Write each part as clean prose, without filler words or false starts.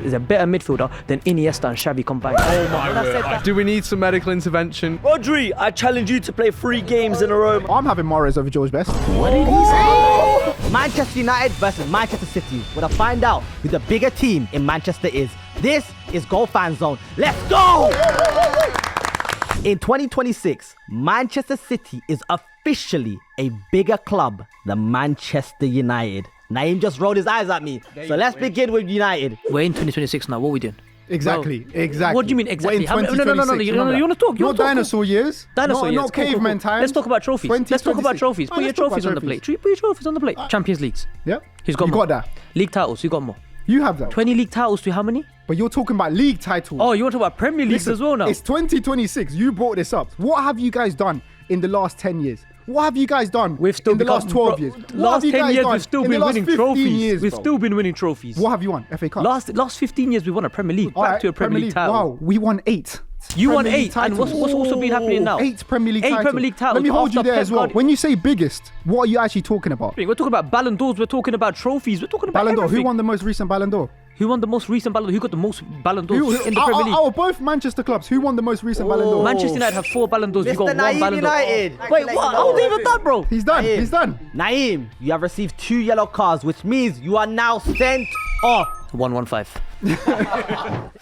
is a better midfielder than Iniesta and Xavi combined. Oh my word. Do we need some medical intervention? Rodri, I challenge you to play 3 games in a row. I'm having Mahrez over George Best. What did he say? Manchester United versus Manchester City. We're gonna find out who the bigger team in Manchester is. This is Goal Fan Zone. Let's go! In 2026, Manchester City is officially a bigger club than Manchester United. Naeem just rolled his eyes at me. So let's begin with United. We're in 2026 now. What are we doing? Exactly. What do you mean exactly? We're in 2026. No. You want to talk? Not dinosaur years. Dinosaur years. Not caveman time. Let's talk about trophies. Let's talk about trophies. Put your trophies on the plate. Put your trophies on the plate. Champions Leagues. Yep. Who's got more? You got that. League titles. Who got more? You have that. 20 league titles to how many? But you're talking about league titles. Oh, you want to talk about Premier Leagues as well now? It's 2026. You brought this up. What have you guys done in the last 10 years? What have you guys done in the last 12 years? Last 10 years, we've still been winning trophies. We've still been winning trophies. What have you won? FA Cup? Last 15 years, we won a Premier League. Back to a Premier League title. Wow, we won 8. You won 8. And what's also been happening now? 8 Premier League titles. 8 Premier League titles. Let me hold you there as well. When you say biggest, what are you actually talking about? We're talking about Ballon d'Ors. We're talking about trophies. We're talking about Ballon d'Or. everything. Who won the most recent Ballon d'Or? Who won the most recent Ballon d'Or? Who got the most Ballon d'Ors in the Premier League? Oh, both Manchester clubs. Who won the most recent Ballon d'Or? Manchester United have 4 Ballon d'Ors. We got 1 Ballon d'Or. United. Wait, what? How was he even done, bro? He's done. He's done. Naeem, you have received 2 yellow cards, which means you are now sent off. 1-1-5.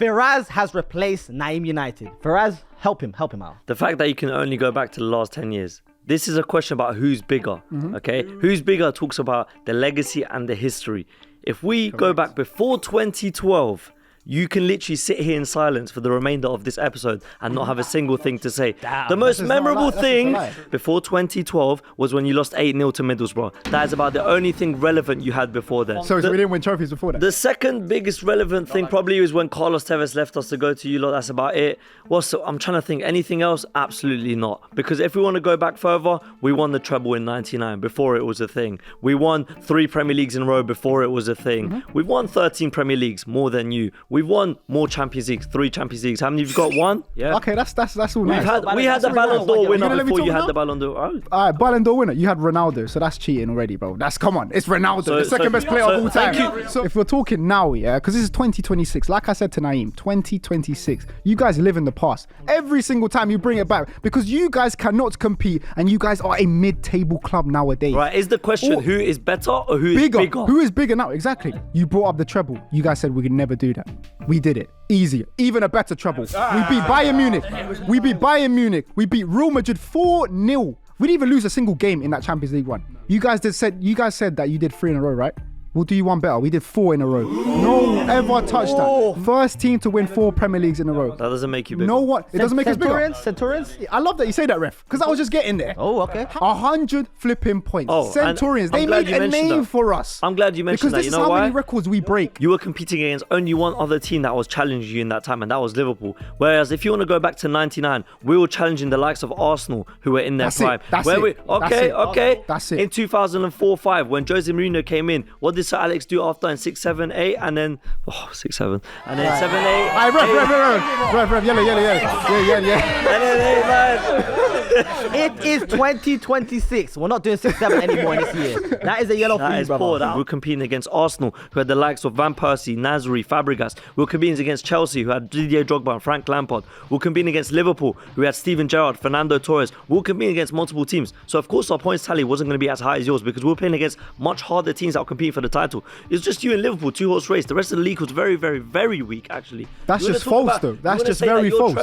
Firaz has replaced Naeem United. Firaz, help him out. The fact that you can only go back to the last 10 years. This is a question about who's bigger, okay? Who's bigger talks about the legacy and the history. If we go back before 2012, you can literally sit here in silence for the remainder of this episode and not have a single thing to say. The most memorable thing before 2012 was when you lost 8-0 to Middlesbrough. That is about the only thing relevant you had before then. So we didn't win trophies before that? The second biggest relevant thing probably was when Carlos Tevez left us to go to you lot. That's about it. I'm trying to think. Anything else? Absolutely not. Because if we want to go back further, we won the treble in 99 before it was a thing. We won 3 Premier Leagues in a row before it was a thing. We've won 13 Premier Leagues, more than you. We've won more Champions Leagues, 3 Champions Leagues. How many have you got? 1? Yeah. Okay, that's all nice. We had the Ballon d'Or winner before you had the Ballon d'Or. Alright, Ballon d'Or winner. You had Ronaldo, so that's cheating already, bro. Come on, it's Ronaldo, the second best player of all time. So if we're talking now, yeah, because this is 2026, like I said to Naeem, 2026, you guys live in the past. Every single time you bring it back, because you guys cannot compete, and you guys are a mid-table club nowadays. Right, is the question who is better or who is bigger? Who is bigger now? Exactly. You brought up the treble. You guys said we could never do that. We did it. Easier. Even a better treble. We beat Bayern Munich. We beat Real Madrid 4-0. We didn't even lose a single game in that Champions League run. You guys said that you did 3 in a row, right? We'll do you one better. We did 4 in a row. No one ever touched that. First team to win 4 Premier Leagues in a row. That doesn't make you bigger. No one. It doesn't make us bigger. Centurions? I love that you say that, ref, because I was just getting there. Oh, okay. 100 flipping points. Centurions. They made a name for us. I'm glad you mentioned that. Because this is how many records we break. You were competing against only one other team that was challenging you in that time, and that was Liverpool. Whereas if you want to go back to 99, we were challenging the likes of Arsenal, who were in their prime. That's it. That's it. In 2004-05, when Jose Mourinho came in, what did Sir Alex do after? In 6, 7, 8, and then 6, 7, and then 7, 8. Ref, yellow. Yeah. And then 8, man. It is 2026. We're not doing 6, 7 anymore this year. That is a yellow for you, brother. We're competing against Arsenal, who had the likes of Van Persie, Nasri, Fabregas. We're competing against Chelsea, who had Didier Drogba and Frank Lampard. We're competing against Liverpool, who had Steven Gerrard, Fernando Torres. We're competing against multiple teams. So of course our points tally wasn't going to be as high as yours, because we're playing against much harder teams that are competing for the title. It's just you and Liverpool, 2-horse race. The rest of the league was very, very, very weak, actually. That's just false, though. That's just very false.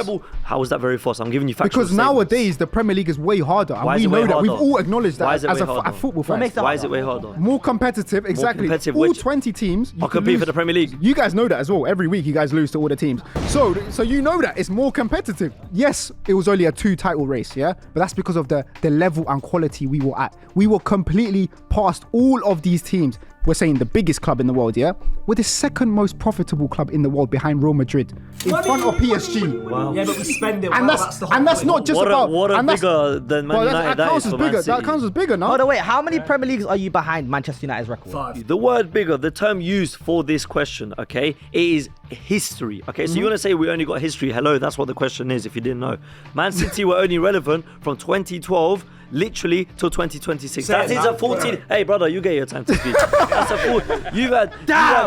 How is that very false? I'm giving you factual Because nowadays the Premier League is way harder, and we know that. We've all acknowledged that as a football fan. Why is it way harder? More competitive, exactly. All 20 teams are competing for the Premier League. You guys know that as well. Every week you guys lose to all the teams. So you know that it's more competitive. Yes, it was only a 2-title race, yeah? But that's because of the level and quality we were at. We were completely past all of these teams. We're saying the biggest club in the world, yeah? We're the second most profitable club in the world behind Real Madrid, in front of PSG. Wow. Yeah, but we spend it. And that's not just about... What a bigger than Man United that is for Man City. That counts as bigger, no? By the way, how many Premier Leagues are you behind Manchester United's record? 5. The word bigger, the term used for this question, okay, it is history, okay? So you want to say we only got history? Hello, that's what the question is, if you didn't know. Man City were only relevant from 2012 literally till 2026. That is a 14. Hey, brother, you get your time to speak. That's a full. You've had.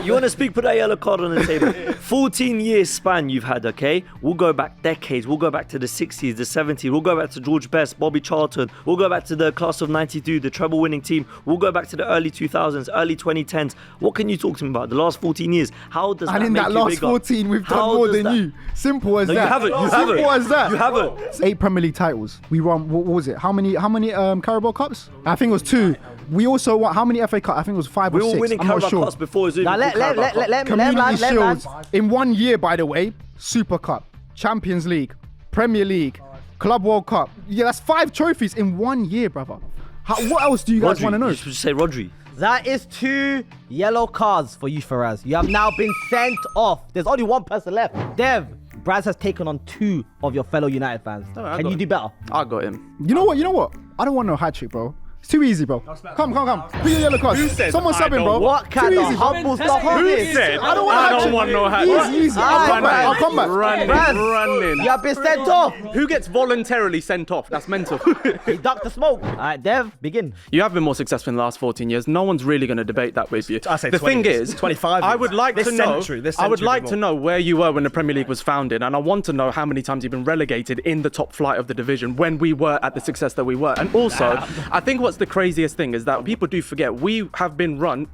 You want to speak? Put that yellow card on the table. 14 years span you've had. Okay, we'll go back decades. We'll go back to the 60s, the 70s. We'll go back to George Best, Bobby Charlton. We'll go back to the class of '92, the treble-winning team. We'll go back to the early 2000s, early 2010s. What can you talk to me about? The last 14 years. How does that make you bigger? And in that last 14, we've done more than you. Simple as that. You haven't. Simple as that. You haven't. 8 Premier League titles. We won. What was it? How many Carabao Cups? I think it was 2. We also won. How many FA Cups? I think it was 5 or 6. We were winning Carabao Cups before it was even Community Shields in 1 year, by the way. Super Cup, Champions League, Premier League, Club World Cup. Yeah, that's 5 trophies in 1 year, brother. What else do you guys want to know? You should say Rodri. That is 2 yellow cards for you, Faraz. You have now been sent off. There's only one person left. Dev, Braz has taken on 2 of your fellow United fans. Can you do better? I got him. You know what? I don't want no hat trick, bro. It's too easy, bro. Come. Put your yellow cards. Someone subbing, bro. What kind of humble stuff is this? Who said I don't want no hat trick. Easy. I'll come back. Running. You have been sent off. Who gets voluntarily sent off? That's mental. He ducked the smoke. All right, Dev, begin. You have been more successful in the last 14 years. No one's really going to debate that with you. I say the 20 thing years. is, 25 I would like this to know. Century, I would like to know where you were when the Premier League was founded, and I want to know how many times you've been relegated in the top flight of the division when we were at the success that we were. And also, I think what's the craziest thing is that people do forget we have been run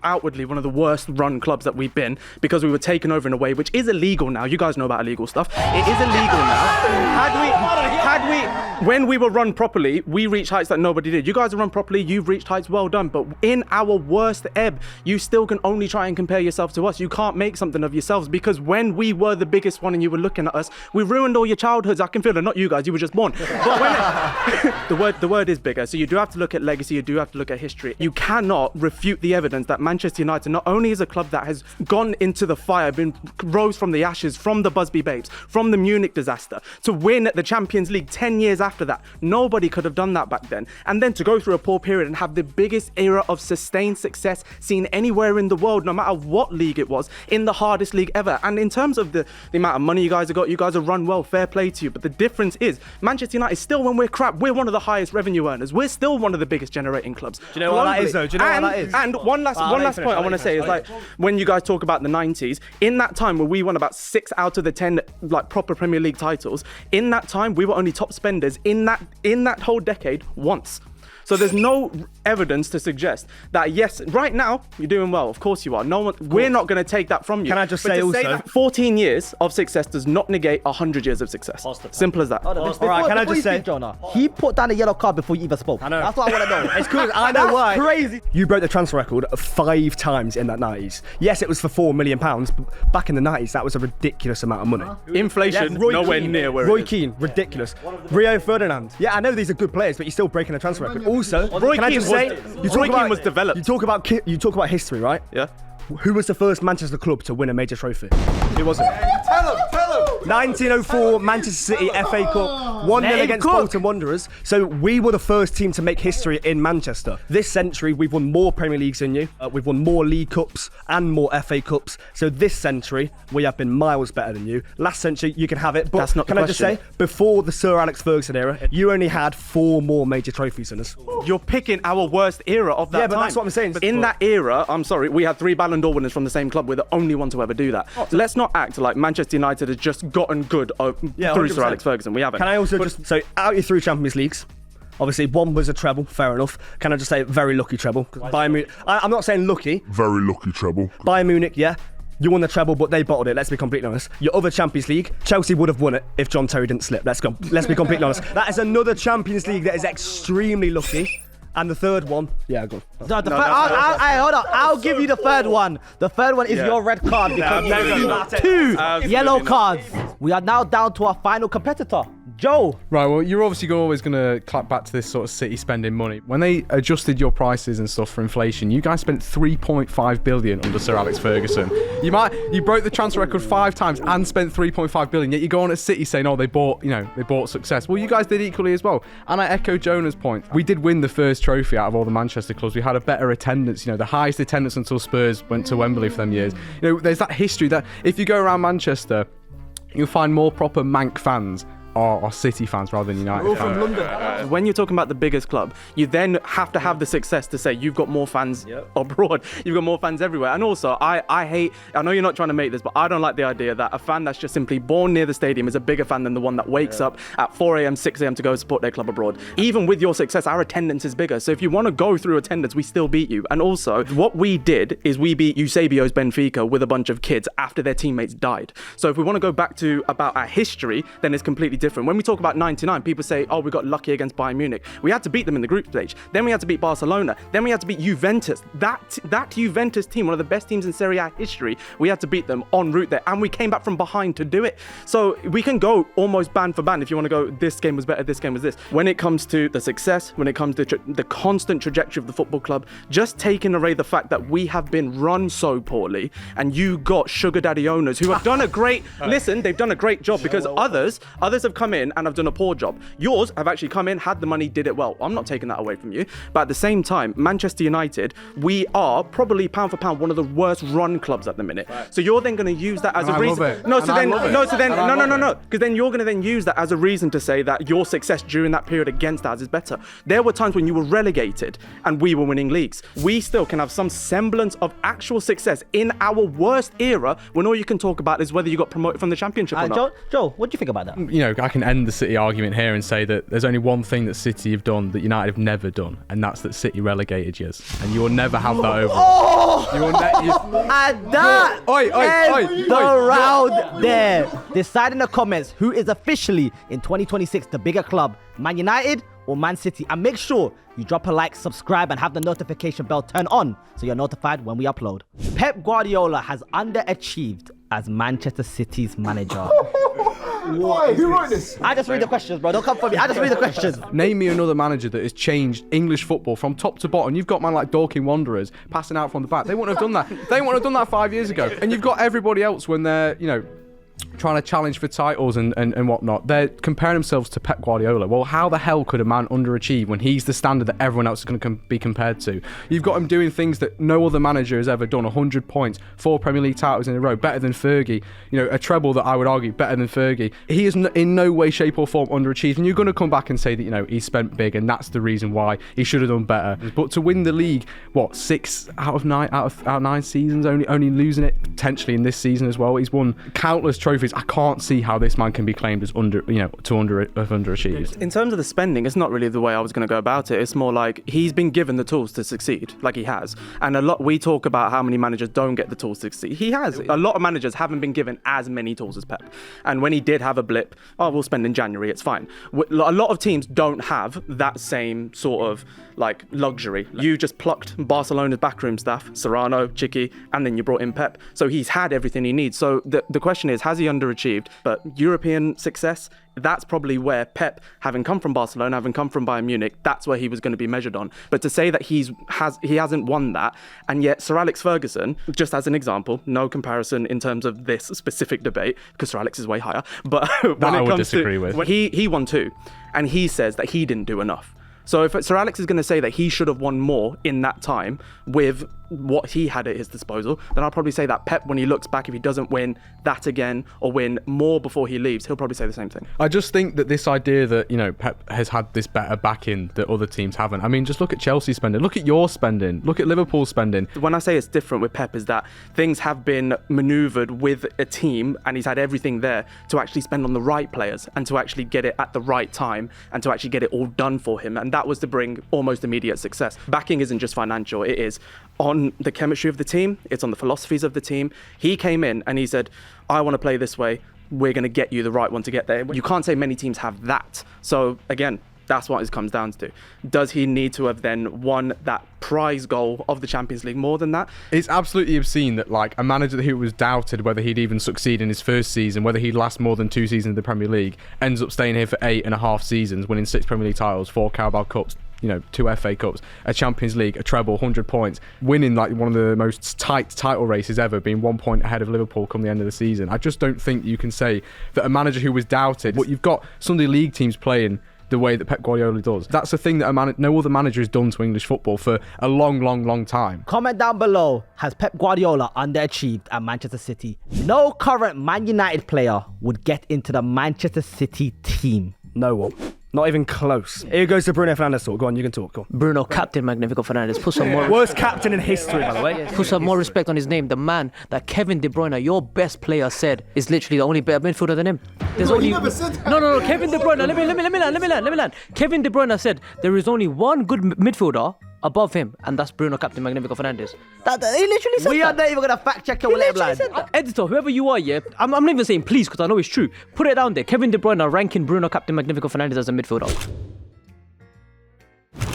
outwardly one of the worst run clubs that we've been because we were taken over in a way which is illegal now. You guys know about illegal stuff. It is illegal now. When we were run properly, we reached heights that nobody did. You guys are run properly, you've reached heights, well done. But in our worst ebb, you still can only try and compare yourself to us. You can't make something of yourselves because when we were the biggest one and you were looking at us, we ruined all your childhoods. I can feel it, not you guys, you were just born. But when the word is bigger. So you do have to look at legacy, you do have to look at history. You cannot refute the evidence that Manchester United not only is a club that has gone into the fire, rose from the ashes, from the Busby Babes, from the Munich disaster, to win the Champions League 10 years after that. Nobody could have done that back then. And then to go through a poor period and have the biggest era of sustained success seen anywhere in the world, no matter what league it was, in the hardest league ever. And in terms of the amount of money you guys have got, you guys have run well, fair play to you. But the difference is Manchester United, still when we're crap, we're one of the highest revenue earners. We're still one of the biggest generating clubs. Do you know what that is though? Do you know what that is? And one last point I want to say is like when you guys talk about the 90s, in that time where we won about 6 out of the 10 like proper Premier League titles, in that time we were only top spenders in that whole decade once. So there's no evidence to suggest that, yes, right now, you're doing well. Of course you are. We're not going to take that from you. Can I just say also... that 14 years of success does not negate 100 years of success. Simple as that. All right, can I just say... Jonah, he put down a yellow card before you even spoke. I know. That's what I want to know. It's cool. I know why. Crazy. You broke the transfer record 5 times in that 90s. Yes, it was for £4 million, but back in the 90s, that was a ridiculous amount of money. Inflation, nowhere near where Roy it is. Keane, ridiculous. Rio Ferdinand. Yeah, I know these are good players, but you're still breaking the transfer record. Also, Roy Keane was developed. You talk about history, right? Yeah. Who was the first Manchester club to win a major trophy? Who was it? Tell him. 1904 Manchester City FA Cup, 1-0 against Bolton Wanderers. So we were the first team to make history in Manchester. This century, we've won more Premier Leagues than you. We've won more League Cups and more FA Cups. So this century, we have been miles better than you. Last century, you can have it. But that's not can I just say, before the Sir Alex Ferguson era, you only had 4 more major trophies than us. You're picking our worst era of that time. Yeah, but that's what I'm saying. But in that era, I'm sorry, we had 3 Ballon d'Or winners from the same club. We're the only one to ever do that. So let's not act like Manchester United has just gotten good through Sir Alex Ferguson. We haven't. Can I also so out your 3 Champions Leagues, obviously one was a treble, fair enough. Can I just say very lucky treble? Bayern Munich, I'm not saying lucky. Very lucky treble. Bayern Munich, yeah. You won the treble, but they bottled it, let's be completely honest. Your other Champions League, Chelsea would have won it if John Terry didn't slip. Let's be completely honest. That is another Champions League that is extremely lucky. And the third one, yeah, go. Hold on. I'll give you the third one. The third one is your red card because you have 2 yellow cards. We are now down to our final competitor, Joe. Right, well, you're obviously always going to clap back to this sort of City spending money. When they adjusted your prices and stuff for inflation, you guys spent 3.5 billion under Sir Alex Ferguson. You broke the transfer record 5 times and spent 3.5 billion, yet you go on at City saying, oh, they bought success. Well, you guys did equally as well. And I echo Jonah's point. We did win the first trophy out of all the Manchester clubs. We had a better attendance, the highest attendance until Spurs went to Wembley for them years. There's that history that if you go around Manchester, you'll find more proper Manc fans are City fans rather than United fans. From London. When you're talking about the biggest club, you then have to have the success to say you've got more fans abroad. You've got more fans everywhere. And also, I know you're not trying to make this, but I don't like the idea that a fan that's just simply born near the stadium is a bigger fan than the one that wakes up at 4 a.m., 6 a.m. to go support their club abroad. Even with your success, our attendance is bigger. So if you want to go through attendance, we still beat you. And also, what we did is we beat Eusebio's Benfica with a bunch of kids after their teammates died. So if we want to go back to about our history, then it's completely different. When we talk about 99, people say, oh, we got lucky against Bayern Munich. We had to beat them in the group stage. Then we had to beat Barcelona. Then we had to beat Juventus. That Juventus team, one of the best teams in Serie A history, we had to beat them en route there. And we came back from behind to do it. So we can go almost band for band if you want to go, this game was better, this game was this. When it comes to the success, when it comes to the constant trajectory of the football club, just taking away the fact that we have been run so poorly and you got sugar daddy owners who have done a great, listen, they've done a great job because others have come in and have done a poor job. Yours have actually come in, had the money, did it well. I'm not taking that away from you. But at the same time, Manchester United, we are probably pound for pound one of the worst run clubs at the minute. So you're then going to use that as a reason. Because then you're going to then use that as a reason to say that your success during that period against ours is better. There were times when you were relegated and we were winning leagues. We still can have some semblance of actual success in our worst era when all you can talk about is whether you got promoted from the Championship or not. Joe, what do you think about that? You know, I can end the City argument here and say that there's only one thing that City have done that United have never done, and that's that City relegated you. And you will never have that over. And that ends the round there. Decide in the comments who is officially in 2026 the bigger club, Man United or Man City. And make sure you drop a like, subscribe, and have the notification bell turned on so you're notified when we upload. Pep Guardiola has underachieved as Manchester City's manager. Why? Who wrote this? I just read the questions, bro. Don't come for me. I just read the questions. Name me another manager that has changed English football from top to bottom. You've got man like Dorking Wanderers passing out from the back. They wouldn't have done that. They wouldn't have done that 5 years ago. And you've got everybody else when they're, you know, trying to challenge for titles and whatnot. They're comparing themselves to Pep Guardiola. Well, how the hell could a man underachieve when he's the standard that everyone else is going to be compared to? You've got him doing things that no other manager has ever done. 100 points, 4 Premier League titles in a row, better than Fergie. You know, a treble that I would argue better than Fergie. He is in no way, shape or form underachieved. And you're going to come back and say that, you know, he spent big and that's the reason why he should have done better. But to win the league, what, 6 out of 9 seasons, only losing it potentially in this season as well. He's won countless trophies. I can't see how this man can be claimed as underachieved. In terms of the spending, it's not really the way I was going to go about it. It's more like he's been given the tools to succeed, like he has. And we talk about how many managers don't get the tools to succeed. He has. A lot of managers haven't been given as many tools as Pep. And when he did have a blip, we'll spend in January, it's fine. A lot of teams don't have that same sort of like luxury. You just plucked Barcelona's backroom staff, Serrano, Chiqui, and then you brought in Pep. So he's had everything he needs. So the question is, has he underachieved? But European success, that's probably where Pep, having come from Barcelona, having come from Bayern Munich, that's where he was going to be measured on. But to say that he hasn't won that, and yet Sir Alex Ferguson, just as an example, no comparison in terms of this specific debate, because Sir Alex is way higher, but when I it would comes disagree to, with. He won 2, and he says that he didn't do enough. So if Sir Alex is going to say that he should have won more in that time with what he had at his disposal, then I'll probably say that Pep, when he looks back, if he doesn't win that again or win more before he leaves, he'll probably say the same thing. I just think that this idea that, you know, Pep has had this better backing that other teams haven't. I mean, just look at Chelsea spending, look at your spending, look at Liverpool spending. When I say it's different with Pep is that things have been manoeuvred with a team and he's had everything there to actually spend on the right players and to actually get it at the right time and to actually get it all done for him. And that was to bring almost immediate success. Backing isn't just financial, it is on the chemistry of the team, it's on the philosophies of the team. He came in and he said, I want to play this way, we're going to get you the right one to get there. You can't say many teams have that. So again, that's what it comes down to. Does he need to have then won that prize goal of the Champions League more than that? It's absolutely obscene that like a manager who was doubted whether he'd even succeed in his first season, whether he'd last more than 2 seasons in the Premier League, ends up staying here for 8.5 seasons, winning 6 Premier League titles, 4 Carabao Cups, you know, 2 FA Cups, a Champions League, a treble, 100 points, winning like one of the most tight title races ever, being 1 point ahead of Liverpool come the end of the season. I just don't think you can say that a manager who was doubted, but you've got Sunday League teams playing the way that Pep Guardiola does. That's a thing that no other manager has done to English football for a long time. Comment down below, has Pep Guardiola underachieved at Manchester City? No current Man United player would get into the Manchester City team. No one. Not even close. Here goes to Bruno Fernandes talk. Go on, you can talk. Go on. Bruno, Captain Magnifico Fernandes. Put some more. Worst captain in history, by the way. Put some more respect on his name. The man that Kevin De Bruyne, your best player, said is literally the only better midfielder than him. There's only. He never said that. No. Kevin De Bruyne. Let me land. Kevin De Bruyne said there is only one good midfielder above him, and that's Bruno Captain Magnifico Fernandes. He literally said we that. are not even gonna fact check it. Editor, whoever you are, yeah, I'm not even saying please because I know it's true. Put it down there. Kevin De Bruyne ranking Bruno Captain Magnifico Fernandes as a midfielder.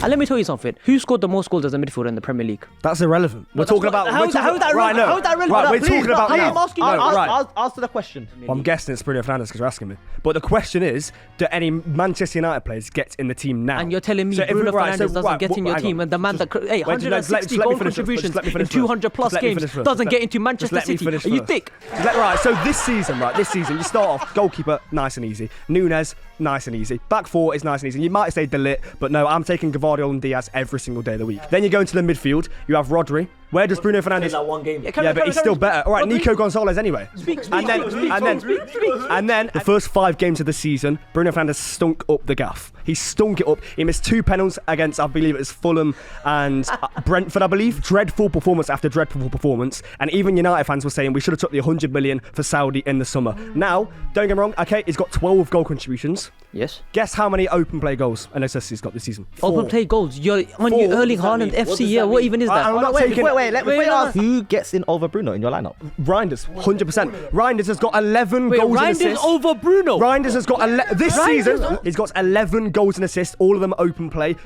And let me tell you something. Who scored the most goals as a midfielder in the Premier League? That's irrelevant. We're talking about. How is that relevant? Right, no. How is that relevant? Right, we're Please, talking about I'm now. asking you. Right. Answer the question. Well, I'm guessing it's Bruno Fernandes because you're asking me. But the question is, do any Manchester United players get in the team now? And you're telling me So if Bruno we- right, Fernandes so doesn't right, get in your hang team, on. and the man that 160 let me goal finish first. contributions Just let me in finish first. 200 plus Just let me games finish first. doesn't Just get into let Manchester me City? finish Are you first. thick? Right, so this season, you start off goalkeeper, nice and easy. Nunes, nice and easy. Back four is nice and easy. You might say De Ligt, but no, I'm taking Guardiola and Diaz every single day of the week. Then you go into the midfield. You have Rodri. Where does Bruno Fernandes? That one game. Yeah, but he's still better. All right, Nico Gonzalez anyway. And then the first 5 games of the season, Bruno Fernandes stunk up the gaff. He stunk it up. He missed 2 penalties against, I believe it was Fulham and Brentford, I believe. Dreadful performance after dreadful performance. And even United fans were saying we should have took the 100 million for Saudi in the summer. Now, don't get me wrong, okay, he's got 12 goal contributions. Yes. Guess how many open play goals and assists he's got this season? 4. Open play goals. You're on your Erling Haaland FC. Yeah, what even is that? I'm not taking... Wait. Let me ask. Who gets in over Bruno in your lineup? Reinders, 100%. Reinders has got 11 goals and assists. Reinders over Bruno. Reinders has got this season. He's got 11 goals and assists. All of them open play.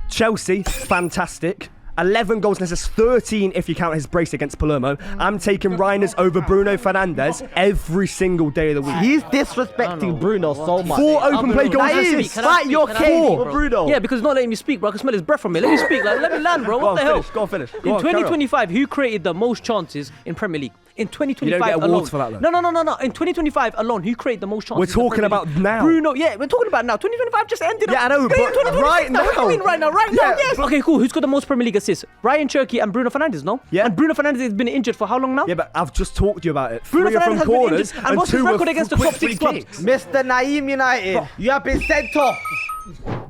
Chelsea, fantastic. 11 goals and assists, 13 if you count his brace against Palermo. I'm taking Reinders over Bruno Fernandes every single day of the week. He's disrespecting Bruno so much. 4 open play goals and Naeem, assists. fight your case for Bruno. Yeah, because he's not letting me speak, bro. I can smell his breath from me. Let me speak. Like, let me land, bro. What the hell? Go on, finish. In 2025, who created the most chances in Premier League? In 2025 You don't get alone. awards for that, though. No. In 2025 alone, who created the most chances? We're in the talking Premier about League? now. Bruno. Yeah, we're talking about now. 2025 just ended. Yeah, I know, Get in but 2026 right now. What do you mean right now? Right now, Yeah, yes. Okay, cool. Who's got the most Premier League assists? Ryan Cherky and Bruno Fernandes, no? Yeah. And Bruno Fernandes has been injured for how long now? Yeah, but I've just talked to you about it. Bruno 3 are Fernandes from has been corners injured. And what's his 2 were record against the quick top 6 free clubs? kicks. Mr. Naeem United, you have been sent off.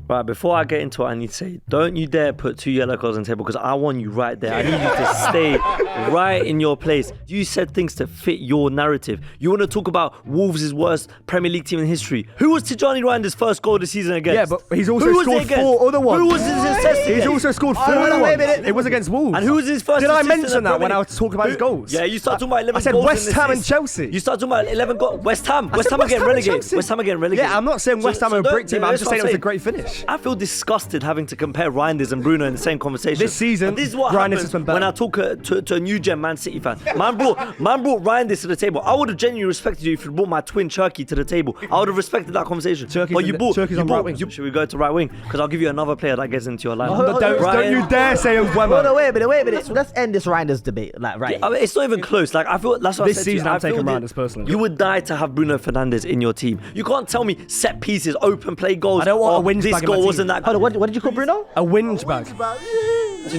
Right, before I get into it, I need to say, don't you dare put 2 yellow cards on the table because I want you right there. I need you to stay right in your place. You said things to fit your narrative. You want to talk about Wolves' worst Premier League team in history. Who was Tijani Ryander's first goal of the season against? Yeah, but he's also Who was scored it against? 4 other ones. Who was his assist He's against? also scored 4 wait other a ones. minute. It was against Wolves. And who was his first Did I assist in mention the that when Premier I was talking about his goals? Yeah, you started talking about 11 I said goals West and Ham and assists. Chelsea. You started talking about 11 goals. West Ham. I West said Ham are West getting Ham and relegated. Chelsea. West Ham are getting relegated. Yeah, I'm not saying West Ham are a brick team. I'm that's just what saying it was a saying. great finish. I feel disgusted having to compare Reinders and Bruno in the same conversation. This season, And this is what Reinders happens has been better. when I talk to a new gen Man City fan. Man brought Reinders to the table. I would have genuinely respected you if you brought my twin Cherky to the table. I would have respected that conversation. Cherky's But you brought on right wing. Should we go to right wing? Because I'll give you another player that gets into your lineup. hold on, Don't you dare say Mbeumo. Wait a minute. So let's end this Reinders debate. Like, right. I mean, it's not even close. Like I feel that's what This I said to you. season, I'm I feel taking that Reinders personally. You would die to have Bruno Fernandes in your team. You can't tell me set pieces, open play goals. I don't want a oh, whinge this bag in my goal team. wasn't that. Hold on, what did you call Bruno? A whinge bag.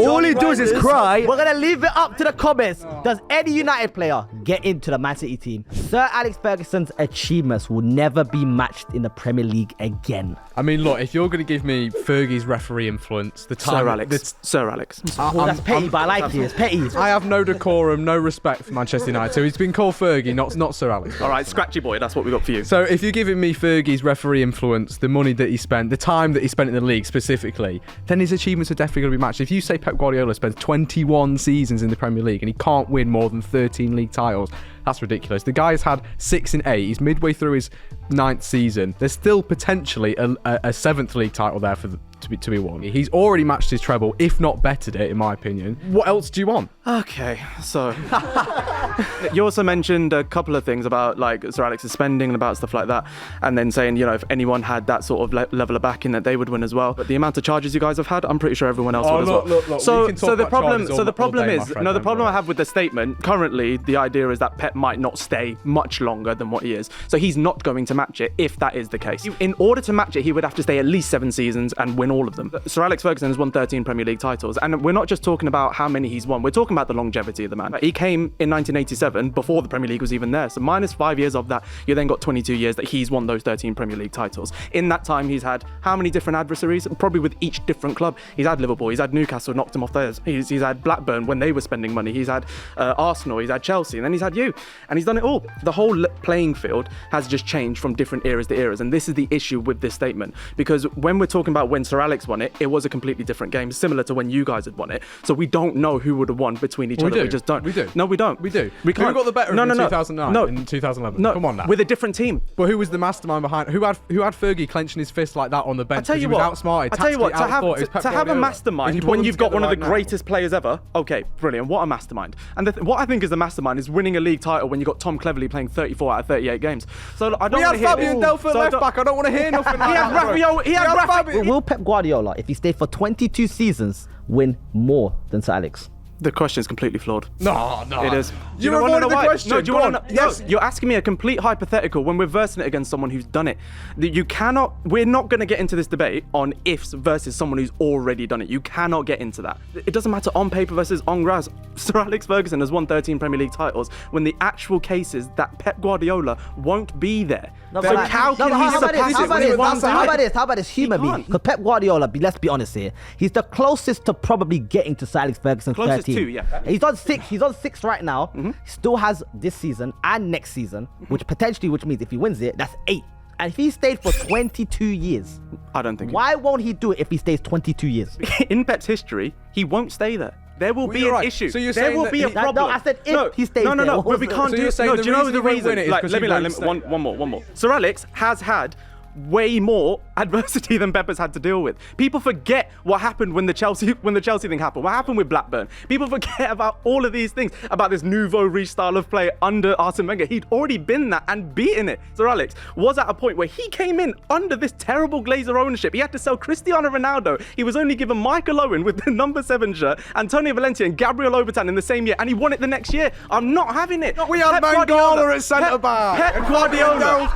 All he does is cry. We're gonna leave it up to the comments. Does any United player get into the Man City team? Sir Alex Ferguson's achievements will never be matched in the Premier League again. I mean, look, if you're going to give me Fergie's referee influence, the time... Sir Alex. That's petty, but I like it. It's petty. I have no decorum, no respect for Manchester United. So he's been called Fergie, not Sir Alex. All right, scratchy boy, that's what we got for you. So if you're giving me Fergie's referee influence, the money that he spent, the time that he spent in the league specifically, then his achievements are definitely going to be matched. If you say Pep Guardiola spends 21 seasons in the Premier League and he can't win more than 13 league titles, that's ridiculous. The guy's had 6 in 8. He's midway through his 9th season. There's still potentially a 7th league title there to be won. He's already matched his treble, if not bettered it, in my opinion. What else do you want? Okay, so you also mentioned a couple of things about like Sir Alex's spending and about stuff like that, and then saying, you know, if anyone had that sort of level of backing that they would win as well. But the amount of charges you guys have had, I'm pretty sure everyone else would as well. Look, so we can talk the about problem, charges so the all problem day, my is, friend, no, the don't problem I worry. have with the statement currently, the idea is that Pep might not stay much longer than what he is, so he's not going to match it if that is the case. In order to match it, he would have to stay at least 7 seasons and win all of them. Sir Alex Ferguson has won 13 Premier League titles, and we're not just talking about how many he's won. We're talking about the longevity of the man. He came in 1987 before the Premier League was even there. So minus 5 years of that, you then got 22 years that he's won those 13 Premier League titles. In that time, he's had how many different adversaries? Probably with each different club. He's had Liverpool, he's had Newcastle, knocked him off theirs. He's had Blackburn when they were spending money. He's had Arsenal, he's had Chelsea, and then he's had you. And he's done it all. The whole playing field has just changed from different eras to eras. And this is the issue with this statement. Because when we're talking about when Sir Alex won it, it was a completely different game, similar to when you guys had won it. So we don't know who would have won between each other. We just don't. We do. No, we don't. We do. We can't. Who got the better in 2009 no. in 2011? No, Come on now. with a different team. Well, who was the mastermind behind? Who had Fergie clenching his fist like that on the bench? I tell you he was what. outsmarted. I tell you what. To have a Guardiola. mastermind when you've got one of the greatest players ever. Okay, brilliant. What a mastermind. And what I think is a mastermind is winning a league title when you got Tom Cleverley playing 34 out of 38 games. So look, I don't want to hear. We had Fabian Delph at left back. I don't want to hear nothing. He had Rafael. He had Rafael. Will Pep Guardiola, if he stayed for 22 seasons, win more than Sir Alex? The question is completely flawed. No. It is. You wanna avoided know the why? question. No, do you Go want to on. know? Yes. No, you're asking me a complete hypothetical when we're versing it against someone who's done it. You cannot, we're not going to get into this debate on ifs versus someone who's already done it. You cannot get into that. It doesn't matter on paper versus on grass. Sir Alex Ferguson has won 13 Premier League titles when the actual case is that Pep Guardiola won't be there. No, So how can he surpass it when he won How about it? this? How about this? Human He being. can't. Because Pep Guardiola, let's be honest here, he's the closest to probably getting to Sir Alex Ferguson's Closest 13. to, yeah. He's on six right now. He still has this season and next season, which means if he wins it, that's 8. And if he stayed for 22 years, I don't think. why won't he do it if he stays 22 years? In Pep's history, he won't stay there. There will be you're an right. issue. So you're there saying will that be a he- problem. No, I said if he stays no, there. but we can't So do you're it. saying No, the do you know reason the he won't reason? win it is Like, 'cause let he me won't stay. one more. Sir Alex has had way more adversity than Pep has had to deal with. People forget what happened when the Chelsea thing happened. What happened with Blackburn? People forget about all of these things, about this nouveau riche style of play under Arsene Wenger. He'd already been that and beaten it. Sir Alex was at a point where he came in under this terrible Glazer ownership. He had to sell Cristiano Ronaldo. He was only given Michael Owen with the number 7 shirt, Antonio Valencia and Gabriel Obertan in the same year, and he won it the next year. I'm not having it. We had Mangala at centre-back. Pep Guardiola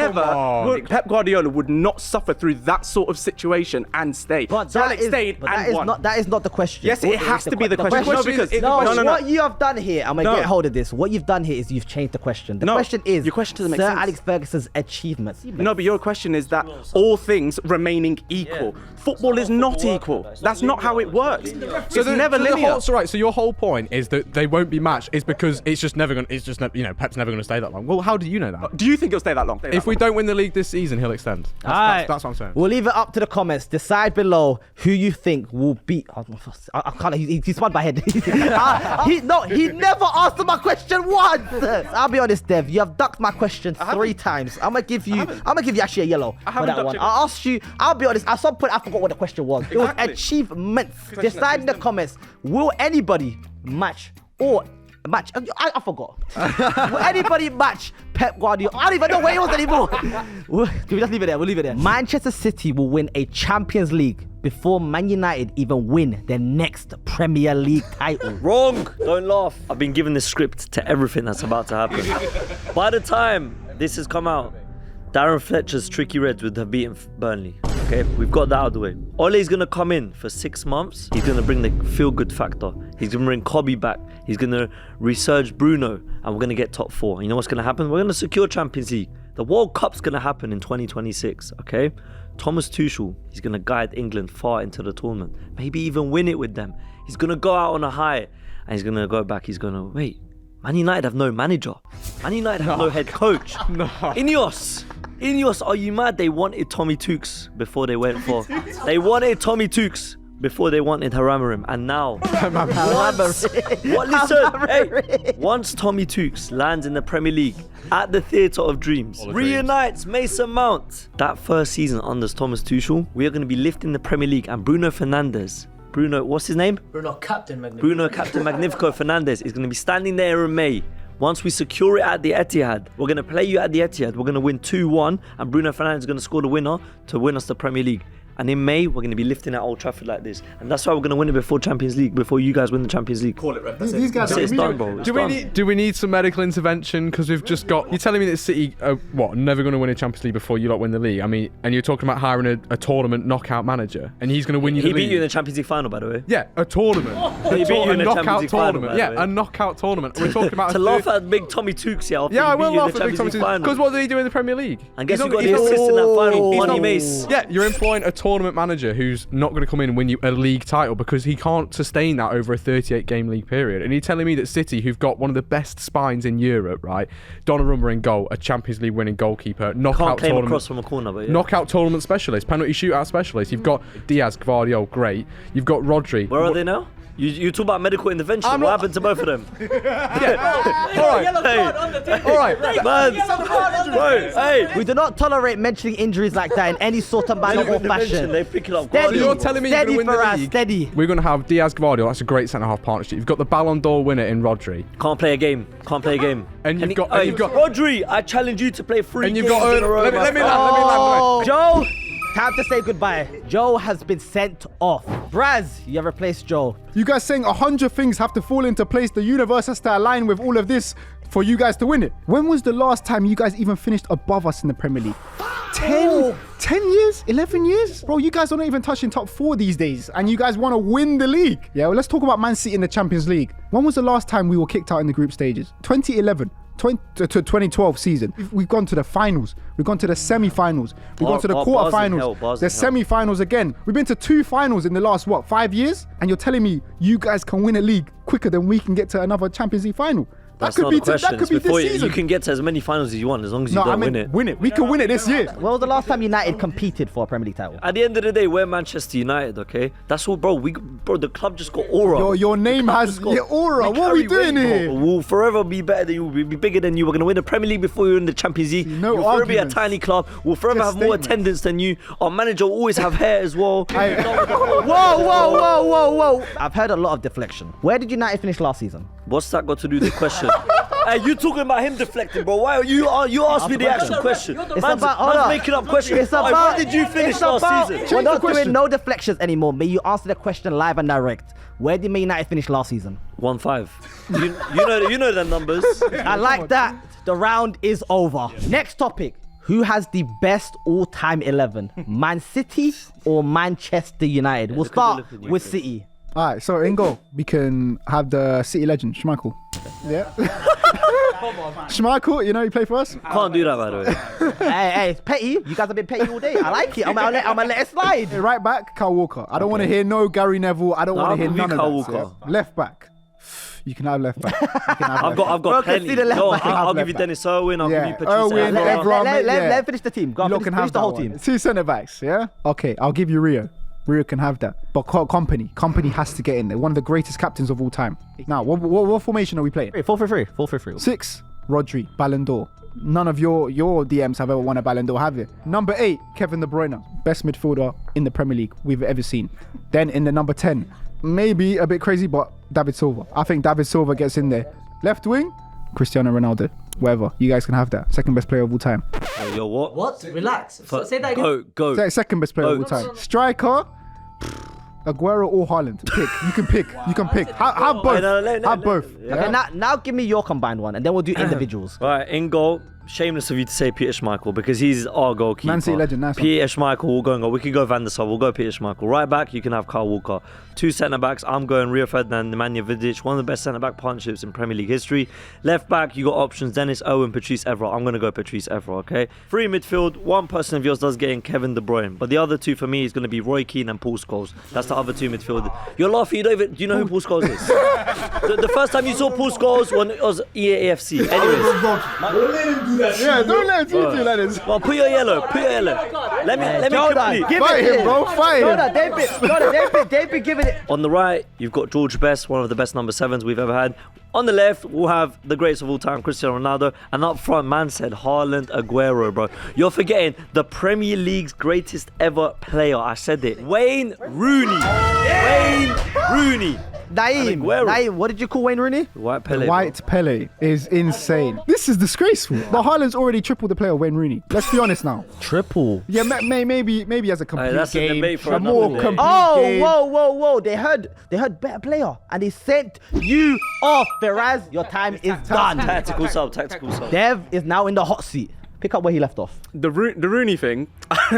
Come on. Pep Guardiola would not suffer through that sort of situation and stay. But Sir Alex stayed and won. That is not the question. Yes, it has to be the question. No, because what you have done here, I'm gonna No. get hold of this. What you've done here is you've changed the question. The No, question is your question doesn't make Sir sense. Alex Ferguson's achievements. No, but your question is that all things remaining equal. Football is not equal. That's not how it works. It's never linear. So your whole point is that they won't be matched is because it's just never going. It's just Pep's never going to stay that long. Well, how do you know that? Do you think it'll stay that long? If we don't win the league this season, he'll extend. That's what I'm saying. We'll leave it up to the comments. Decide below who you think will beat. I can't. He spun my head. He never answered my question once. I'll be honest, Dev. You have ducked my question 3 times. I'm gonna give you actually a yellow for haven't that ducked one. your I asked you. I'll be honest. At some point, I forgot what the question was. It was Exactly. achievements. Decide in the comments. Will anybody match or match? I forgot. Will anybody match Pep Guardiola? I don't even know where he was anymore. Can we just leave it there? We'll leave it there. Manchester City will win a Champions League before Man United even win their next Premier League title. Wrong. Don't laugh. I've been given the script to everything that's about to happen. By the time this has come out, Darren Fletcher's Tricky Reds would have beaten Burnley. Okay, we've got that out of the way. Ole's going to come in for 6 months. He's going to bring the feel-good factor. He's going to bring Kobe back. He's going to resurge Bruno. And we're going to get top 4. You know what's going to happen? We're going to secure Champions League. The World Cup's going to happen in 2026, okay? Thomas Tuchel, he's going to guide England far into the tournament. Maybe even win it with them. He's going to go out on a high. And he's going to go back. He's going to, wait, Man United have no manager. Man United have no head coach. No. Ineos, are you mad? They wanted Tommy Tukes before they went for... They wanted Tommy Tukes before they wanted Haramarim. And now... Once Tommy Tukes lands in the Premier League at the Theatre of Dreams, reunites Mason Mount. That first season under Thomas Tuchel, we are going to be lifting the Premier League. And Bruno, what's his name? Bruno Captain Magnificent. Captain Magnifico Fernandes is going to be standing there in May. Once we secure it at the Etihad, we're going to play you at the Etihad. We're going to win 2-1, and Bruno Fernandes is going to score the winner to win us the Premier League. And in May, we're going to be lifting at Old Trafford like this. And that's why we're going to win it before Champions League, before you guys win the Champions League. Call it, Rep. These guys It's done, bro. It's done. Do we need some medical intervention? Because we've just got. You're telling me that City are never going to win a Champions League before you lot win the league? I mean, and you're talking about hiring a tournament knockout manager, and he's going to win you the He league. beat you in the Champions League final, by the way. Yeah, a tournament. He beat you in the knockout Champions League final, tournament. by the way. Yeah, a knockout tournament. We're talking about To laugh at big Tommy Tukes, yeah. Yeah, I will laugh at Big Champions Tommy League final. because what did he do in the Premier League? And guess He's who not- got the he's not- assist in that final? He's Money not- Mace. Yeah, you're employing a tournament manager who's not going to come in and win you a league title because he can't sustain that over a 38-game league period. And you're telling me that City, who've got one of the best spines in Europe, right? Donnarumma in goal, a Champions League winning goalkeeper, knockout Can't claim tournament, across from a corner, but yeah. knockout tournament specialist, penalty shootout specialist. You've got Diaz, Guardiola, great. You've got Rodri. Where are they now? You talk about medical intervention. I'm What not- happened to both of them? All right. Man, bro, hey. We do not tolerate mentioning injuries like that in any sort of manner or fashion. They pick it up. Steady, So you're telling me you're steady going to win for the us, league? steady. We're going to have Diaz, Guardiola. That's a great centre-half partnership. You've got the Ballon d'Or winner in Rodri. Can't play a game. Can't play a game. And you've got- Hey, and you've got- Rodri. I challenge you to play 3 And you've games got in a row. let me my land. friend. Joe, time to say goodbye. Joe has been sent off. Braz, you have replaced Joe. You guys saying 100 things have to fall into place. The universe has to align with all of this for you guys to win it. When was the last time you guys even finished above us in the Premier League? 10 years? 11 years? Bro, you guys are not even touching top 4 these days, and you guys want to win the league. Yeah, well, let's talk about Man City in the Champions League. When was the last time we were kicked out in the group stages? 2011. To 2012 season. We've gone to the finals. We've gone to the semi-finals. We've gone to the Bars in hell, quarterfinals. bars The in hell. semi-finals again. We've been to 2 finals in the last, 5 years? And you're telling me you guys can win a league quicker than we can get to another Champions League final? That's that not could the be question. that could be It's before this season. you can get to as many finals as you want as long as you No, don't I mean win it. win it. We can win it this year. When was the last time United competed for a Premier League title? At the end of the day, we're Manchester United, okay? That's all, bro. The club just got aura. Your name The club has just got- your aura. What are we carry doing weight, here? bro. We'll forever be better than you. We'll be bigger than you. We're gonna win the Premier League before you win the Champions League. No You'll forever arguments. be a tiny club. We'll forever Just have more statements. attendance than you. Our manager will always have hair as well. Whoa. I've heard a lot of deflection. Where did United finish last season? What's that got to do with the question? Hey, you talking about him deflecting, bro? Why are you asked me the actual question? It's Man's hold up. making up questions. It's Hey, about, where did you finish it's last about- season? We're not the question. doing no deflections anymore. May you answer the question live and direct. Where did Man United finish last season? 1-5. You know the numbers. I like that. The round is over. Next topic. Who has the best all-time 11? Man City or Manchester United? We'll look at start the look at you. with City. All right, so in goal, we can have the City legend, Schmeichel. Yeah. Schmeichel, you know, he played for us. Can't do that, by the way. hey, petty. You guys have been petty all day. I like it. I'm gonna let it slide. Right back, Kyle Walker. I don't want to hear no Gary Neville. I don't No, want I'll to hear give you none of Kyle that. Walker. Yeah. Left back. You can have left back. You can have I've left back. got Bro, can plenty. see the left Yo, back. I'll give Left you back. Dennis Irwin. I'll Yeah, give you Patrice Irwin, Evra. Evra. Let him finish the team. Go on, You lot finish can have the that whole one. team. 2 centre backs, yeah? Okay, I'll give you Rio. Rio can have that. But Company has to get in there. One of the greatest captains of all time. Now, what formation are we playing? 4-3-3. 4-3-3. 6, Rodri, Ballon d'Or. None of your DMs have ever won a Ballon d'Or, have you? Number 8, Kevin De Bruyne. Best midfielder in the Premier League we've ever seen. Then in the number 10, maybe a bit crazy, but David Silva. I think David Silva gets in there. Left wing, Cristiano Ronaldo. Whatever. You guys can have that. Second best player of all time. Yo, what? What? Relax. Say that again. Go. Second best player of all time. Striker, Aguero or Haaland. Pick. You can pick. Have both. Have both. Yeah. Okay, now give me your combined one, and then we'll do individuals. All right, in goal, shameless of you to say Peter Schmeichel because he's our goalkeeper. Man City legend, nice one. Peter Schmeichel will go and go. We can go Van der Sar. We'll go Peter Schmeichel. Right back, you can have Kyle Walker. 2 centre backs, I'm going Rio Ferdinand, Nemanja Vidic, one of the best centre back partnerships in Premier League history. Left back, you got options Dennis Owen, Patrice Evra. I'm going to go Patrice Evra, okay? 3 midfield, one person of yours does get in Kevin De Bruyne, but the other 2 for me is going to be Roy Keane and Paul Scholes. That's the other 2 midfield. You're laughing, you don't even, do you know who Paul Scholes is? the first time you saw Paul Scholes when it was EAFC. Anyways. Yeah, don't let him do like this. Well, put your yellow. Let me complete. Give Fight it him, bro. Fight him. They've been giving it. On the right, you've got George Best, one of the best number 7s we've ever had. On the left, we'll have the greatest of all time, Cristiano Ronaldo. And up front, man said Haaland, Aguero, bro. You're forgetting the Premier League's greatest ever player. I said it. Wayne Rooney. Wayne Rooney. Naeem, what did you call Wayne Rooney? White Pele. White Pele is insane. This is disgraceful. But Haaland's already tripled the player of Wayne Rooney. Let's be honest now. Triple. Yeah, maybe as a complete that's a game. debate for a more another day. complete Oh, game. whoa. They heard better player and they sent you off. Firaz, your time is done. Tactical sub. Dev is now in the hot seat. Pick up where he left off. The Rooney thing,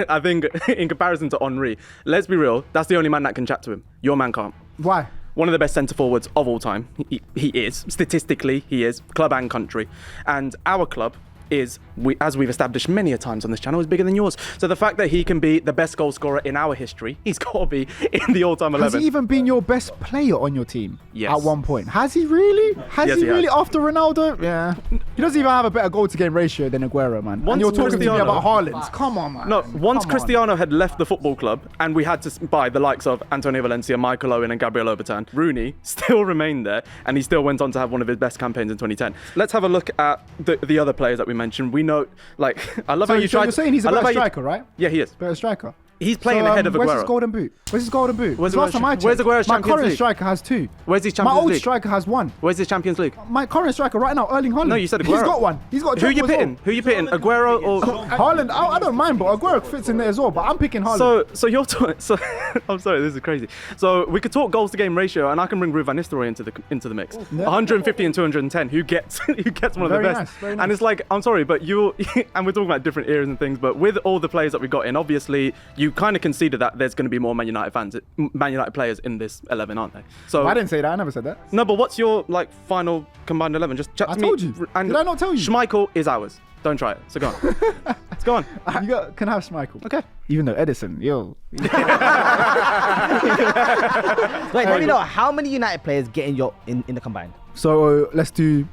I think, in comparison to Henry, let's be real, that's the only man that can chat to him. Your man can't. Why? One of the best centre forwards of all time. He is. Statistically, he is. Club and country. And our club is, as we've established many a times on this channel, is bigger than yours. So the fact that he can be the best goal scorer in our history, he's got to be in the all-time 11. Has he even been your best player on your team? Yes. At one point. Has he really? Yes, he really has. after Ronaldo? Yeah. He doesn't even have a better goal-to-game ratio than Aguero, man. Once And you're talking to me Cristiano- about Haaland. Come on, man. No, once Come on. Cristiano had left the football club and we had to buy the likes of Antonio Valencia, Michael Owen and Gabriel Obertan, Rooney still remained there and he still went on to have one of his best campaigns in 2010. Let's have a look at the other players that we mentioned. We know, like, I love So how you tried. you're saying he's a I love better how you- striker, right? Yeah, he is. Better striker. He's playing So, ahead of Where's his Aguero. golden boot? Where's his golden boot? Where's Last time I Aguero's- where's checked, Aguero's my Champions current League? striker has 2. Where's his My Champions old League? striker has 1. Where's his Champions League? My current striker right now, Erling Haaland. No, you said He's Aguero. got one. He's got a Who you triple as pitting? well. Who you pitting? Aguero or? Haaland, I don't mind, but Aguero fits in there as well. But I'm picking Haaland. So you're talking. So I'm sorry, this is crazy. So we could talk goals to game ratio, and I can bring Ruud van Nistelrooy into the mix. 150 and 210. Who gets one of Very the best? nice, very nice. And it's like, I'm sorry, but you and we're talking about different eras and things, but with all the players that we got in, obviously you kind of conceded that there's going to be more Man United players in this 11, aren't they? So I didn't say that. I never said that. No, but what's your like final combined 11? Just chat to I me. told you. And Did I not tell you? Schmeichel is ours. Don't try it. So go on. Let's go on. Can have Schmeichel. Okay. Even though Edison, yo. Wait, let me know how many United players get in the combined. So let's do.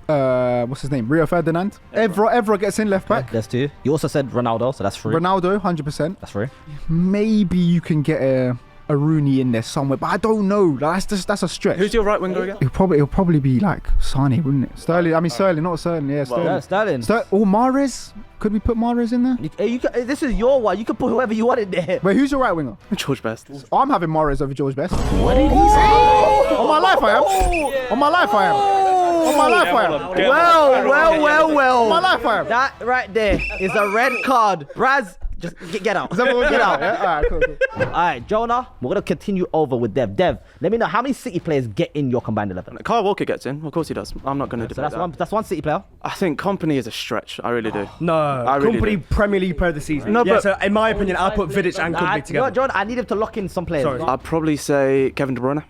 What's his name? Rio Ferdinand. Evra gets in left back. There's 2. You also said Ronaldo, so that's 3. Ronaldo, 100%. That's 3. Maybe you can get a Rooney in there somewhere, but I don't know. That's a stretch. Who's your right winger again? It'll probably be like Sane, wouldn't it? Sterling. I mean Sterling, not Sterling. Yeah, Sterling. Sterling. Or Mahrez. Could we put Mahrez in there? This is your one. You can put whoever you want in there. Wait, who's your right winger? George Best. I'm having Mahrez over George Best. What did he say? On my life, I am. On my life, I am. On my life, I am. Well. On my life, I am. That right there is a red card. Braz, just get out. Get out. Yeah? All right, cool. All right, Jonah, we're going to continue over with Dev. Dev, let me know how many City players get in your combined 11. Kyle Walker gets in. Of course he does. I'm not going to So debate that. that's one City player. I think Company is a stretch. I really do. No, I really Company do. Premier League player of the season. No, yeah, but- so in my opinion, I'll put Vidic and Company together. John, I need him to lock in some players. Sorry. I'd probably say Kevin De Bruyne.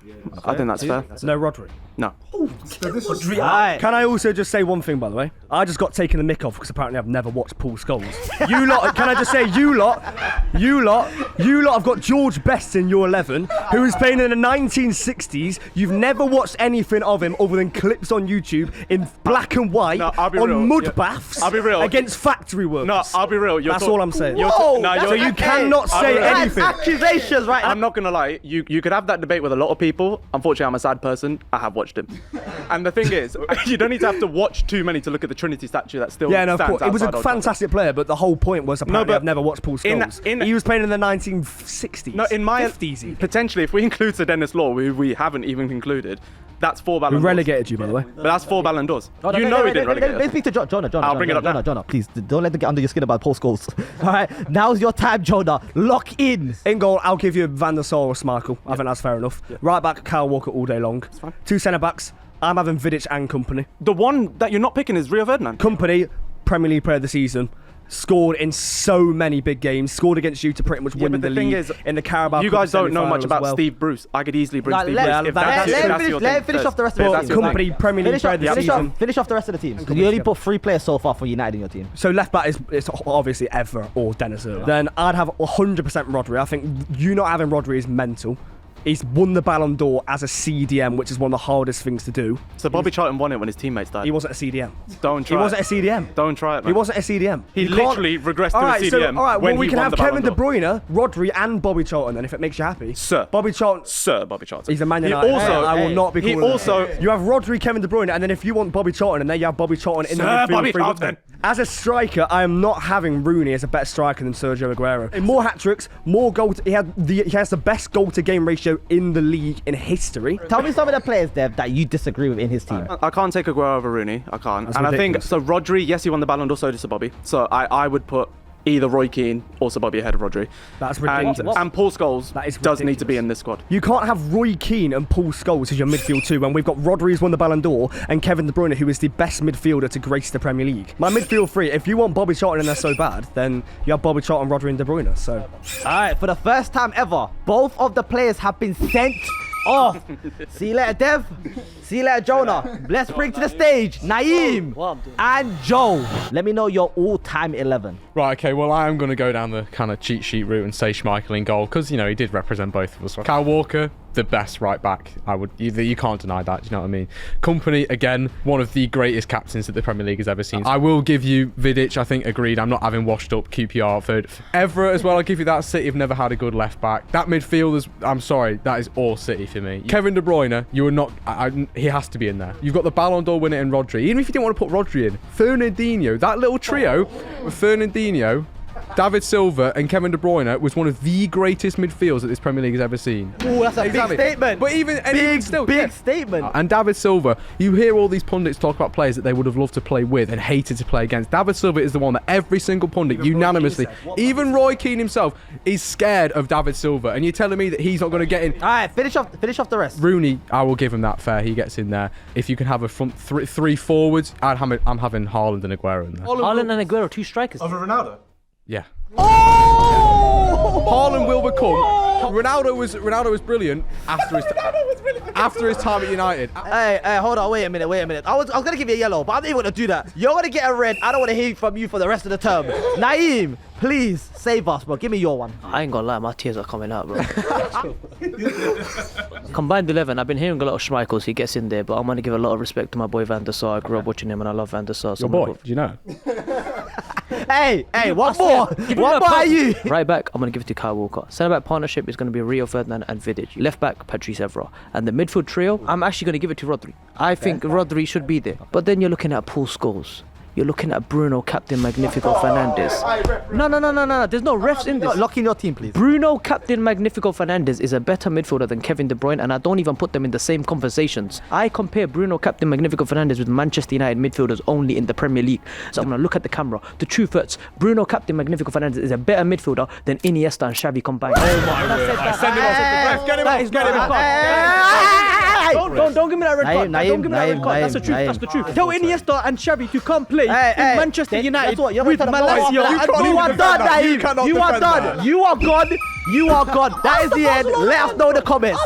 I think that's fair. No, Rodri. No. Alright. Can I also just say one thing, by the way? I just got taken the mick off because apparently I've never watched Paul Scholes. You lot, can I just say, you lot have got George Best in your 11, who was playing in the 1960s. You've never watched anything of him other than clips on YouTube in black and white No, I'll be on real. mud Yeah. baths I'll be real. against factory workers. No, I'll be real. That's all I'm saying. Whoa, So you cannot say That's anything. Accusations, right? I'm not gonna lie. You could have that debate with a lot of people. Unfortunately, I'm a sad person. I have watched him, and the thing is, you don't need to have to watch too many to look at the Trinity statue that still Yeah, no, of stands course. It was a outside Old Trafford. fantastic player, but the whole point was apparently but I've never watched Paul Scholes. in- He was playing in the 1960s. No, in my 50s. potentially, if we include Sir Dennis Law, who we haven't even included, that's 4 We Ballon d'Ors. relegated you, by the way. But that's 4 Ballon d'Ors. Oh, no, You no, know no, he no, didn't no, relegate Let me us. speak to Jonah. I'll bring it up now. Jonah, please don't let them get under your skin about Paul Scholes. All right, now's your time, Jonah. Lock in. In goal, I'll give you Van der Sar or Schmeichel. I think that's fair enough. Right back, Kyle Walker all day long. fine. 2 centre backs. I'm having Vidic and Company. The one that you're not picking is Rio Ferdinand. Company, Premier League player of the season. Scored in so many big games. Scored against you to pretty much win but the the thing league is, in the Carabao You Cup guys don't know semi-final much as about well. Steve Bruce. I could easily bring Nah, Steve let- Bruce. let- If let- that's let your him finish- let him finish thing. off the rest of the If team. that's your Company, thing. Premier League player of the season. Finish off the rest of the team. Because you only put 3 players so far for United in your team. So left back is obviously Evra or Dennis Irwin. Then I'd have 100% Rodri. I think you not having Rodri is mental. He's won the Ballon d'Or as a CDM, which is one of the hardest things to do. So Bobby Charlton won it when his teammates died. He wasn't a CDM. Don't try He wasn't it. a CDM. Don't try it, man. He wasn't a CDM. He You can't- literally regressed to a Alright, CDM all right, when well, we he can won have the Kevin De Ballon Bruyne, Rodri, and Bobby Charlton. Then, if it makes you happy, Sir. Bobby Charlton. Sir Bobby Charlton. He's a Man He United. also- I will not be he calling him. also- You have Rodri, Kevin De Bruyne, and then if you want Bobby Charlton, and then you have Bobby Charlton in the Sir midfield Bobby three with Charlton. them. As a striker, I am not having Rooney as a better striker than Sergio Aguero. In more hat-tricks, more goals. He has the best goal-to-game ratio in the league in history. Tell me some of the players, Dev, that you disagree with in his team. I can't take Aguero over Rooney. I can't. That's and ridiculous. I think, so Rodri, yes, he won the Ballon d'Or, so did Sir Bobby. So I would put either Roy Keane or Sir Bobby ahead of Rodri. That's ridiculous. And Paul Scholes That is does need to ridiculous. be in this squad. You can't have Roy Keane and Paul Scholes as your midfield too when we've got Rodri who's won the Ballon d'Or and Kevin De Bruyne who is the best midfielder to grace the Premier League. My midfield three, if you want Bobby Charlton and they're so bad, then you have Bobby Charlton, Rodri and De Bruyne. So All right, for the first time ever, both of the players have been sent off. See you later, Dev. See you later, Jonah. Let's bring to the stage Naeem and Joe. Let me know your all-time 11. Right, okay, well, I am going to go down the kind of cheat sheet route and say Schmeichel in goal because, you know, he did represent both of us. Kyle Walker, the best right back. You can't deny that, do you know what I mean? Company, again, one of the greatest captains that the Premier League has ever seen. I will give you Vidic, I think, agreed. I'm not having washed up QPR third. Everett as well, I'll give you that. City have never had a good left back. That midfield is, I'm sorry, that is all City for me. Kevin De Bruyne, you are not, he has to be in there. You've got the Ballon d'Or winner in Rodri. Even if you didn't want to put Rodri in, Fernandinho, that little trio with Fernandinho, David Silva and Kevin De Bruyne was one of the greatest midfields that this Premier League has ever seen. Ooh, that's a big statement. But even Big statement. And David Silva, you hear all these pundits talk about players that they would have loved to play with and hated to play against. David Silva is the one that every single pundit unanimously, even Roy Keane himself, is scared of David Silva. And you're telling me that he's not going to get in. All right, finish off the rest. Rooney, I will give him that fair. He gets in there. If you can have a front three forwards, I'm having Haaland and Aguero in there. Haaland and Aguero, two strikers. Over Ronaldo? Yeah. Oh! Haaland will become. Ronaldo was brilliant after his time at United. Hey, hold on, wait a minute. I was gonna give you a yellow, but I'm not even gonna do that. You're gonna get a red. I don't want to hear from you for the rest of the term. Naeem, please save us, bro. Give me your one. I ain't gonna lie, my tears are coming out, bro. Combined 11, I've been hearing a lot of Schmeichels. He gets in there, but I'm gonna give a lot of respect to my boy Van der Sar. I grew up watching him and I love Van der Sar. So Your boy, do you know? Hey, one more. One more are you? Right back, I'm going to give it to Kyle Walker. Centre back partnership is going to be Rio Ferdinand and Vidic. Left back, Patrice Evra. And the midfield trio, I'm actually going to give it to Rodri. I think Rodri should be there. But then you're looking at Paul Scholes. You're looking at Bruno, Captain Magnifico Fernandes. No. There's no refs in this. Lock in your team, please. Bruno, Captain Magnifico Fernandes is a better midfielder than Kevin De Bruyne, and I don't even put them in the same conversations. I compare Bruno, Captain Magnifico Fernandes with Manchester United midfielders only in the Premier League. So I'm going to look at the camera. The truth hurts. Bruno, Captain Magnifico Fernandes is a better midfielder than Iniesta and Xavi combined. Oh my word. Send him off. Get him off. Don't give me that red card. Naeem, Don't give me that red Naeem, card. That's the truth. Naeem. That's the truth. Tell Iniesta and Xavi to come play in Manchester United Guess what? You're with not gonna Malacia. blow up that. You are done, Naeem. You are done. You are gone. You are gone. That is the end. Let us know in the comments.